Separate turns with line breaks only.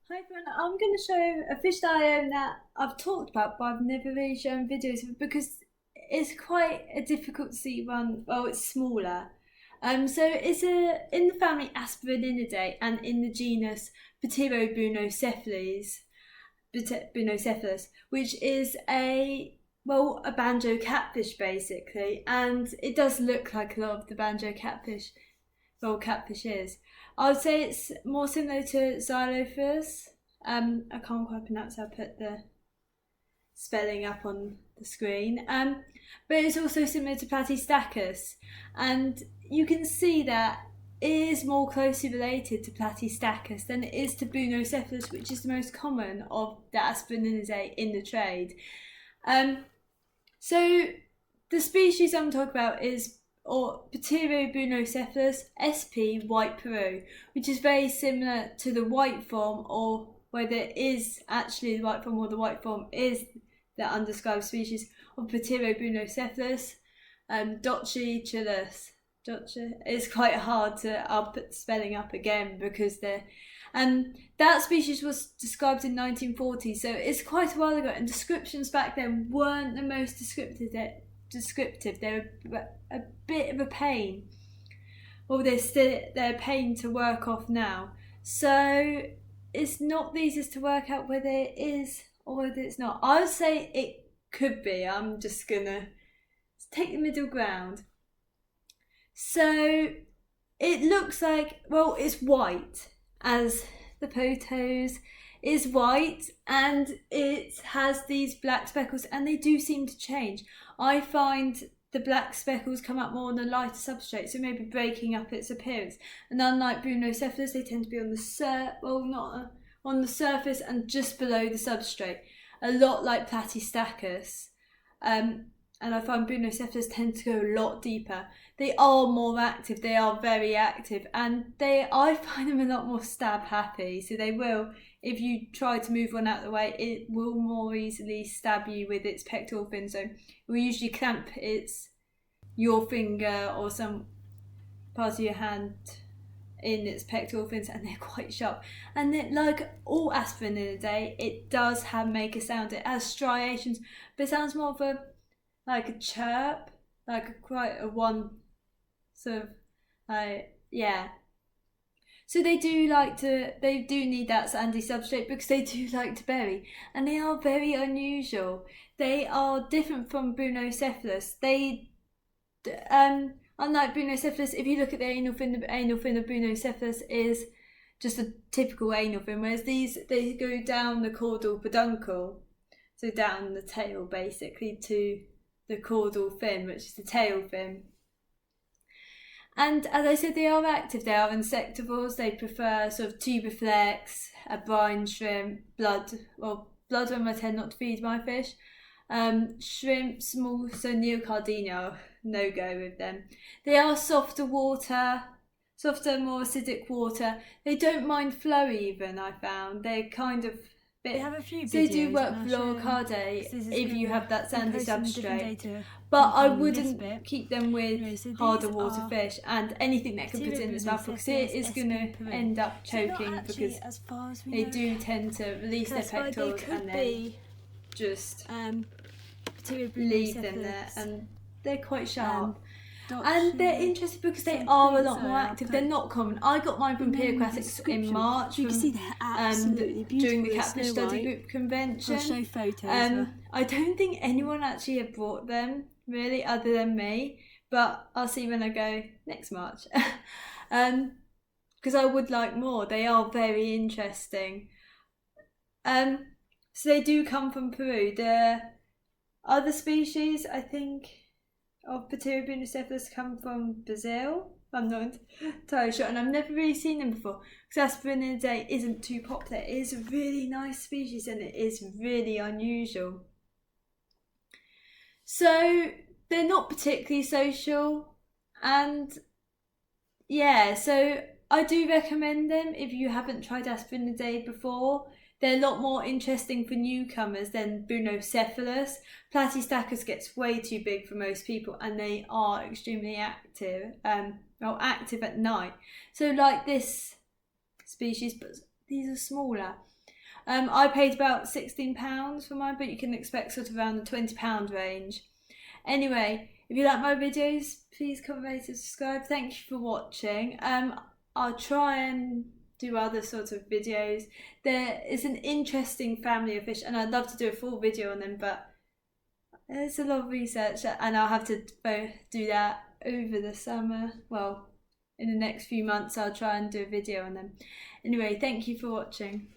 Hi everyone, I'm going to show a fish that I own that I've talked about but I've never really shown videos of because it's quite a difficult to see one. Well, it's smaller. So it's in the family Aspirinidae and in the genus Pterobunocephalus, which is a banjo catfish basically, and it does look like a lot of the banjo catfish. Well, catfish is. I would say it's more similar to Xylophus. I can't quite pronounce. I'll put the spelling up on the screen. But it's also similar to Platystachys, and you can see that it is more closely related to Platystachys than it is to Bunocephalus, which is the most common of the Aspirinidae in the trade. So the species I'm talking about is Pterobunocephalus sp. white Peru, which is very similar to the white form, or whether it is actually the white form or the white form is the undescribed species of Pterobunocephalus, Dochichelus. It's quite hard to. I'll put the spelling up again because they're. That species was described in 1940, so it's quite a while ago, and descriptions back then weren't the most descriptive. They were a bit of a pain. Well, they're a pain to work off now. So it's not the easiest to work out whether it is or whether it's not. I would say it could be. I'm just gonna take the middle ground. So it looks like, well, it's white, as the photos is white, and it has these black speckles, and they do seem to change. I find the black speckles come up more on a lighter substrate, so maybe breaking up its appearance. And unlike Bunocephalus, they tend to be on the on the surface and just below the substrate, a lot like Platystachys. And I find Bunocephalus tend to go a lot deeper. They are more active, they are very active, and I find them a lot more stab happy. So they will, if you try to move one out of the way, it will more easily stab you with its pectoral fin. So it will usually clamp your finger or some part of your hand in its pectoral fins, and they're quite sharp. And like all Aspirinidae, it does make a sound. It has striations, but it sounds more of a chirp, like quite a one sort of yeah. So they do need that sandy substrate because they do like to bury, and they are very unusual. They are different from Bunocephalus. Unlike Bunocephalus, if you look at the anal fin of Bunocephalus is just a typical anal fin, whereas they go down the caudal peduncle, so down the tail basically to the caudal fin, which is the tail fin. And as I said, they are active. They are insectivores. They prefer sort of tubiflex, a brine shrimp, blood. Well, bloodworm I tend not to feed my fish. Shrimp, small, so neocardina, no go with them. They are softer, more acidic water. They don't mind flow even, I found. They're kind of
they have a few videos.
So they do work for Loricade if you have that sandy substrate. But I wouldn't keep them with harder water fish and anything that can put in its mouth, because it is going to end up choking because they do tend to release their pectorals and then just leave them there, and they're quite sharp. And they're interesting because they are a lot more active. They're not common. I got mine from Peer Aquatics in March.
You can see they're absolutely beautiful.
During the Catfish Study Group convention.
I'll show photos.
I don't think anyone actually had brought them, really, other than me. But I'll see when I go next March. Because I would like more. They are very interesting. So they do come from Peru. The other species, I think, of Pterobunocephalus come from Brazil. I'm not entirely sure, and I've never really seen them before because Aspirinidae isn't too popular. It is a really nice species and it is really unusual. So they're not particularly social, and yeah, so I do recommend them if you haven't tried Aspirinidae before. They're a lot more interesting for newcomers than Bunocephalus. Platystachys gets way too big for most people, and they are extremely active. Active at night. So like this species, but these are smaller. I paid about £16 for mine, but you can expect sort of around the £20 range. Anyway, if you like my videos, please comment, rate and subscribe. Thank you for watching. I'll try and do other sorts of videos. There is an interesting family of fish, and I'd love to do a full video on them, but there's a lot of research, and I'll have to do that over the summer. Well, in the next few months I'll try and do a video on them. Anyway, thank you for watching.